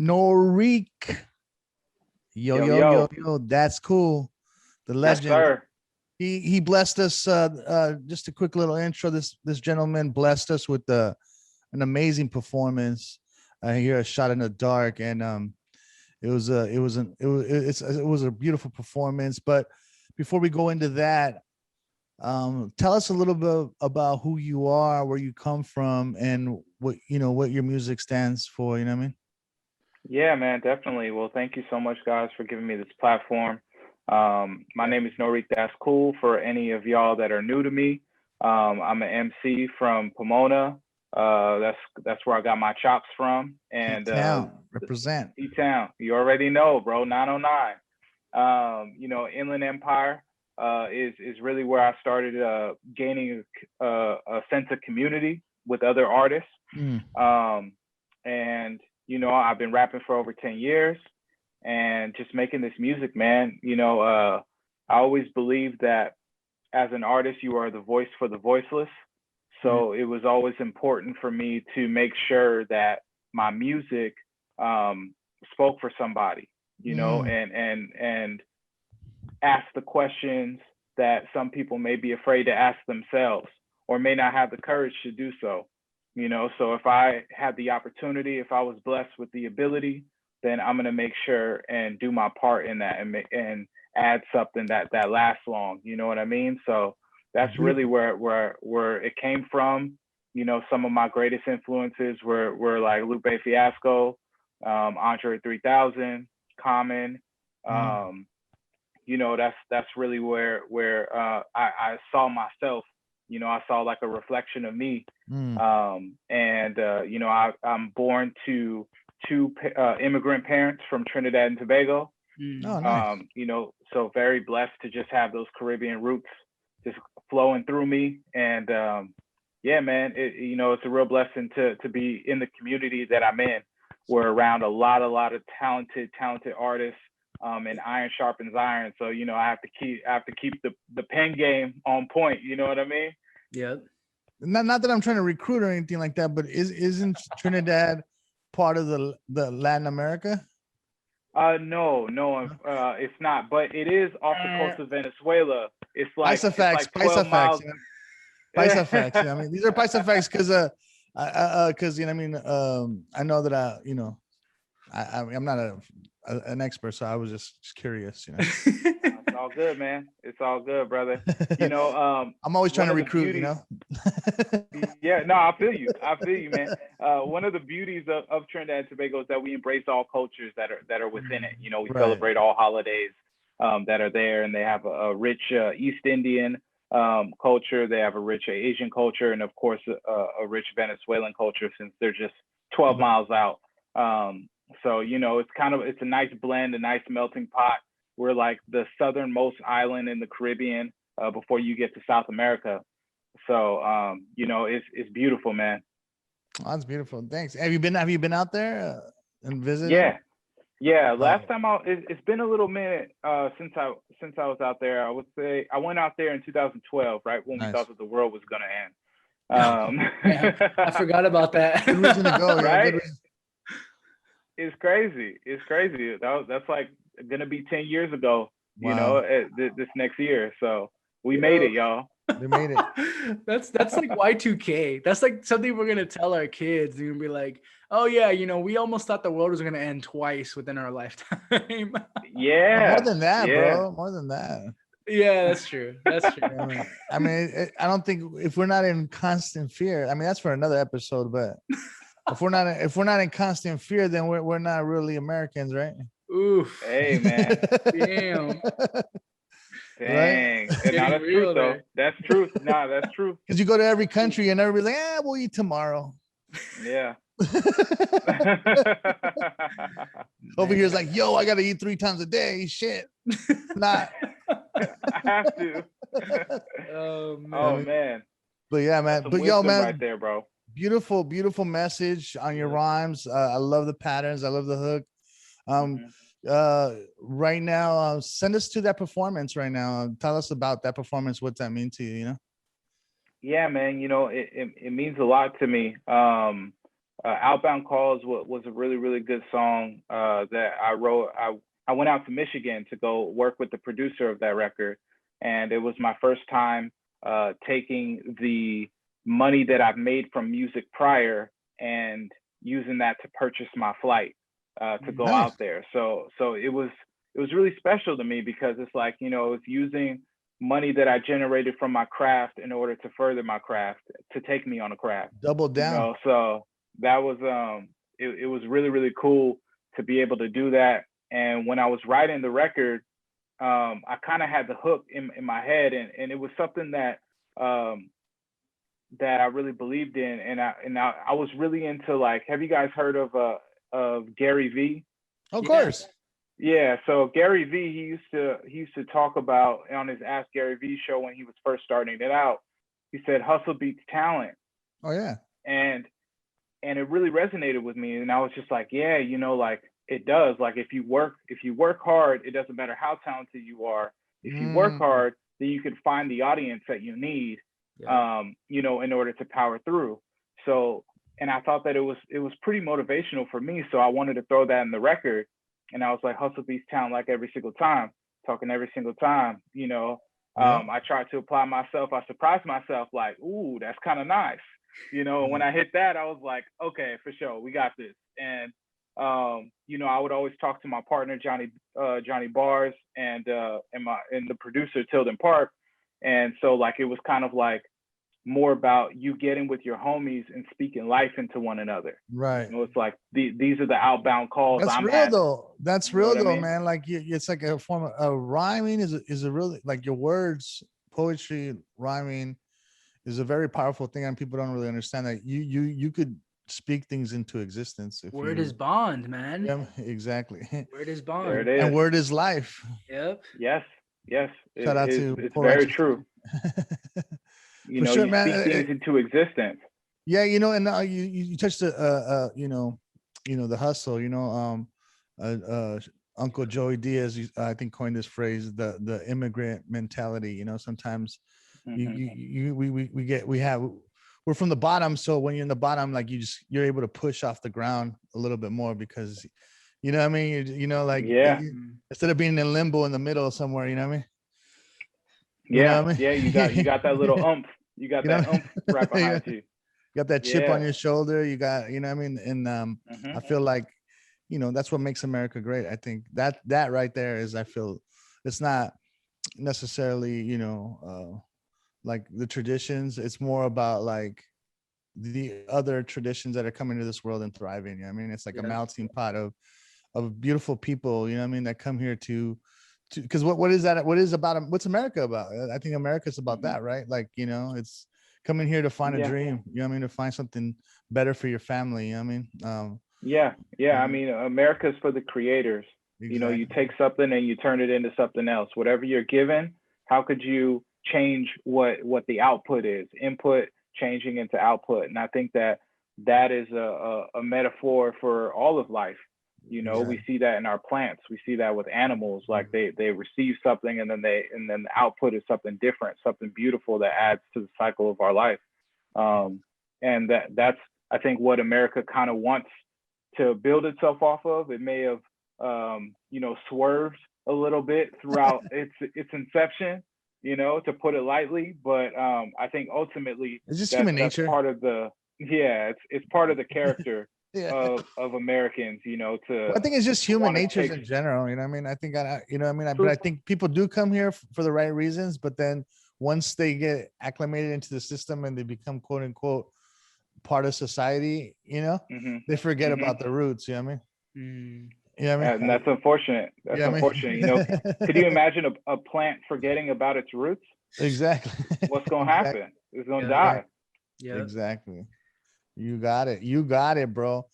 Noreik. Yo, Yo, yo, yo, yo. yo. That's cool. The Yes, legend. sir. He blessed us. Just a quick little intro. This gentleman blessed us with an amazing performance. Here, a shot in the dark, and it was a beautiful performance. But before we go into that, tell us a little bit about who you are, where you come from, and what your music stands for. You know what I mean? Yeah, man, definitely. Well, thank you so much, guys, for giving me this platform. My name is Noreik Thascool. For any of y'all that are new to me, I'm an MC from Pomona. That's where I got my chops from. And Town represent. T-Town, you already know, bro. 909. Inland Empire is really where I started gaining a sense of community with other artists. And I've been rapping for over 10 years and just making this music, man. I always believed that as an artist, you are the voice for the voiceless. So it was always important for me to make sure that my music spoke for somebody, and ask the questions that some people may be afraid to ask themselves or may not have the courage to do so. So if I had the opportunity, if I was blessed with the ability, then I'm going to make sure and do my part in that and add something that lasts long. You know what I mean? So that's really where it came from. Some of my greatest influences were like Lupe Fiasco, Andre 3000, Common. That's really where I saw myself. I saw like a reflection of me. I'm born to two immigrant parents from Trinidad and Tobago. Oh, nice. So very blessed to just have those Caribbean roots just flowing through me. And yeah, man, it's a real blessing to be in the community that I'm in. We're around a lot of talented artists. And iron sharpens iron. So, I have to keep the pen game on point. You know what I mean? Yeah. Not that I'm trying to recruit or anything like that, but isn't Trinidad part of the Latin America? No, it's not. But it is off the coast of Venezuela. It's like Paisa facts, it's like 12 miles. Paisa facts. I mean, these are Paisa facts because I know that I'm not an expert, so I was just curious. It's all good, man. It's all good, brother. I'm always trying to recruit. Yeah, no, I feel you, man. One of the beauties of Trinidad and Tobago is that we embrace all cultures that are within it. We celebrate all holidays that are there, and they have a rich East Indian culture. They have a rich Asian culture, and of course a rich Venezuelan culture, since they're just 12 miles out. So it's a nice blend, a nice melting pot. We're like the southernmost island in the Caribbean before you get to South America. So it's beautiful, man. Oh, that's beautiful. Thanks. Have you been out there and visited? Yeah. Last time it's been a little minute since I was out there. I would say I went out there in 2012, right when we thought that the world was gonna end. I forgot about that. Good reason to go, right? It's crazy. That's like gonna be 10 years ago. Wow. This next year. So we made it, y'all. They made it. That's like Y2K. That's like something we're gonna tell our kids. They're gonna be like, "Oh yeah, we almost thought the world was gonna end twice within our lifetime." Yeah. More than that, bro. More than that. Yeah, that's true. I mean, I don't think if we're not in constant fear. I mean, that's for another episode. But if we're not in constant fear, then we're not really Americans, right? Oof. Hey, man. Damn. Dang. Right? And now that's truth, though. That's truth. Nah, that's true. Because you go to every country and everybody's like, we'll eat tomorrow. Yeah. Over here is like, yo, I gotta eat 3 times a day. Shit. Not. I have to. Oh man. But yeah, man. That's but yo, man, right there, bro. Beautiful message on your rhymes. I love the patterns. I love the hook. Right now, send us to that performance right now. Tell us about that performance. What's that mean to you? Yeah, man. It means a lot to me. Outbound Calls was a really, really good song that I wrote. I went out to Michigan to go work with the producer of that record. And it was my first time taking the money that I've made from music prior and using that to purchase my flight to go Nice. out there. So it was really special to me because it's like, you know, it's using money that I generated from my craft in order to further my craft to take me on a craft. Double You down. know, so that was it was really, really cool to be able to do that. And when I was writing the record, I kind of had the hook in my head, and it was something that that I really believed in, and I was really into, like, have you guys heard of Gary V? Of Yeah. course. Yeah, so Gary V, he used to talk about on his Ask Gary V show when he was first starting it out. He said hustle beats talent, Oh yeah. and it really resonated with me, and I was just like, yeah, you know, like, it does. Like, if you work hard, it doesn't matter how talented you are. If you work Mm, hard, then you can find the audience that you need, Yeah. you know, in order to power through. So, and I thought that it was pretty motivational for me. So I wanted to throw that in the record, and I was like, hustle beats talent, like, every single time, talking every single time, you know. yeah. I tried to apply myself. I surprised myself, like, ooh, that's kind of nice, you know. And when I hit that, I was like, okay, for sure, we got this. And you know, I would always talk to my partner Johnny Bars and the producer Tilden Park, and so, like, it was kind of like more about you getting with your homies and speaking life into one another. Right. You know, it's like these are the outbound calls That's I'm real having. though. That's You know real what I though, mean? man. Like it's like a form of rhyming is a really, like, your words, poetry, rhyming is a very powerful thing, and people don't really understand that you could speak things into existence if Word is you. bond, man. Yeah, exactly. Word is There it bond. And is. word is life. Yep. Yes, yes, Shout out to it's Poor very Righteous true. Teacher. You For know, sure, you man. speak things into existence. Yeah, you know, and you touched the the hustle. Uncle Joey Diaz, I think, coined this phrase, the immigrant mentality. You know, sometimes Hmm. we're from the bottom, so when you're in the bottom, like, you're able to push off the ground a little bit more because, you know what I mean, like, Yeah, Mm. instead of being in limbo in the middle somewhere, you know what I mean, yeah, yeah. You got that little you oomph. You got know that oomph right yeah. behind you. Got that chip on Yeah. your shoulder, you got, you know what I mean, and I Hmm. feel like, that's what makes America great. I think that right there is, I feel, it's not necessarily, like the traditions. It's more about, like, the other traditions that are coming to this world and thriving. You know what I mean, it's like a Yeah. melting pot of beautiful people, you know what I mean, that come here to because what is that, what's America about? I think America's about Hmm. that, right? Like, it's coming here to find a Yeah. dream, you know what I mean, to find something better for your family, you know what I mean. Yeah, yeah. I Mhm. mean, America's for the creators. You know, you Exactly. take something and you turn it into something else. Whatever you're given, how could you change what the output is? Input changing into output, and I think that that is a metaphor for all of life. You know, we Exactly. see that in our plants. We see that with animals. Like, they receive something, and then the output is something different, something beautiful that adds to the cycle of our life. Um, and that's, I think, what America kind of wants to build itself off of. It may have, you know, swerved a little bit throughout its inception, you know, to put it lightly. But I think ultimately It's just human that's nature. part of the, yeah, it's part of the character Yeah. of Americans, you know, Well, I think it's just to human want to natures take in general. You know what I mean? I think you know what I mean? But I truth. think people do come here for the right reasons, but then once they get acclimated into the system and they become, quote unquote, part of society, Hmm. they forget Hmm. about the roots. You know what I mean? Mm. You know what I And mean? that's unfortunate. That's Yeah, I unfortunate. You know, could mean, you imagine a plant forgetting about its roots? exactly. What's going to Exactly. happen? It's going to Yep. die. Yep. Exactly. You got it. You got it, bro.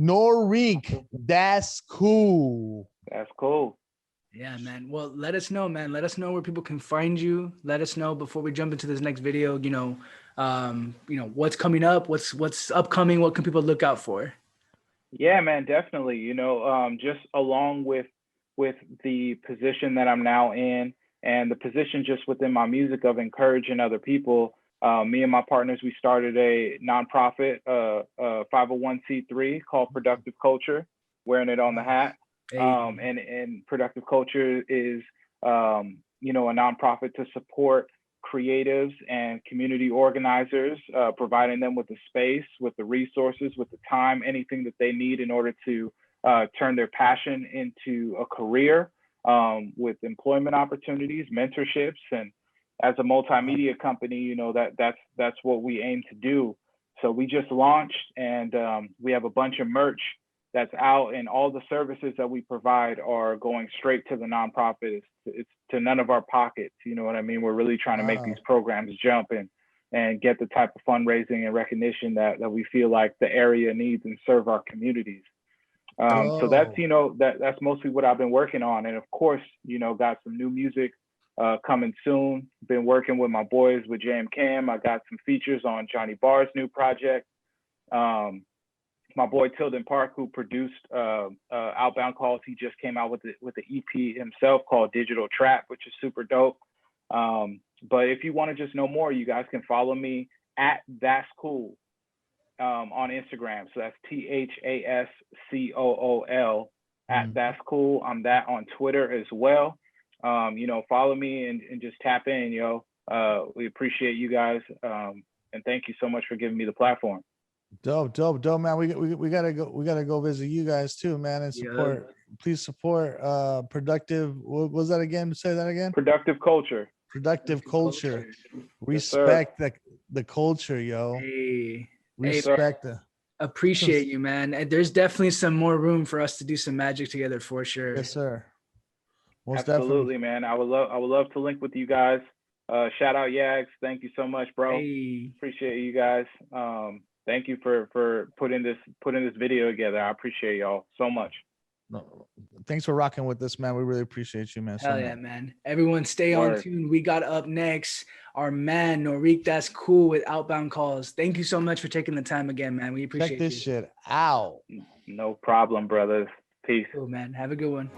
Noreik, that's cool. That's cool. Yeah, man. Well, let us know, man. Let us know where people can find you. Let us know before we jump into this next video, what's coming up, what's upcoming, what can people look out for? Yeah, man, definitely. You know, just along with the position that I'm now in, and the position just within my music of encouraging other people, Me and my partners, we started a nonprofit, 501c3 called Productive Culture, wearing it on the hat. Hey. And Productive Culture is, you know, a nonprofit to support creatives and community organizers, providing them with the space, with the resources, with the time, anything that they need in order to turn their passion into a career, with employment opportunities, mentorships. And as a multimedia company, you know, that's what we aim to do. So we just launched, and we have a bunch of merch that's out, and all the services that we provide are going straight to the nonprofit. It's to none of our pockets. You know what I mean? We're really trying to make these programs jump and get the type of fundraising and recognition that we feel like the area needs and serve our communities. So that's, you know, that's mostly what I've been working on. And of course, you know, got some new music coming soon. Been working with my boys with Jam Cam. I got some features on Johnny Barr's new project. My boy Tilden Park, who produced Outbound Calls, he just came out with the EP himself called Digital Trap, which is super dope. But if you want to just know more, you guys can follow me at Thascool on Instagram. So that's THASCOOL at Thascool. I'm that on Twitter as well. You know, follow me and just tap in, yo. We appreciate you guys, and thank you so much for giving me the platform. Dope, man. We gotta go visit you guys too, man, and support. Yeah. Please support Productive. What was that again? Say that again. Productive Culture. Productive Culture. Respect the culture, yo. Hey, respect it. Appreciate you, man. And there's definitely some more room for us to do some magic together for sure. Yes, sir. Most absolutely, definitely. Man. I would love to link with you guys. Shout out Yags. Thank you so much, bro. Hey. Appreciate you guys. Thank you for putting this video together. I appreciate y'all so much. No, thanks for rocking with us, man. We really appreciate you, man. Hell yeah, man. Everyone stay on tune. We got up next our man Noreik Thascool with Outbound Calls. Thank you so much for taking the time again, man. We appreciate Check this shit out. No problem, brothers. Peace. Cool, man. Have a good one.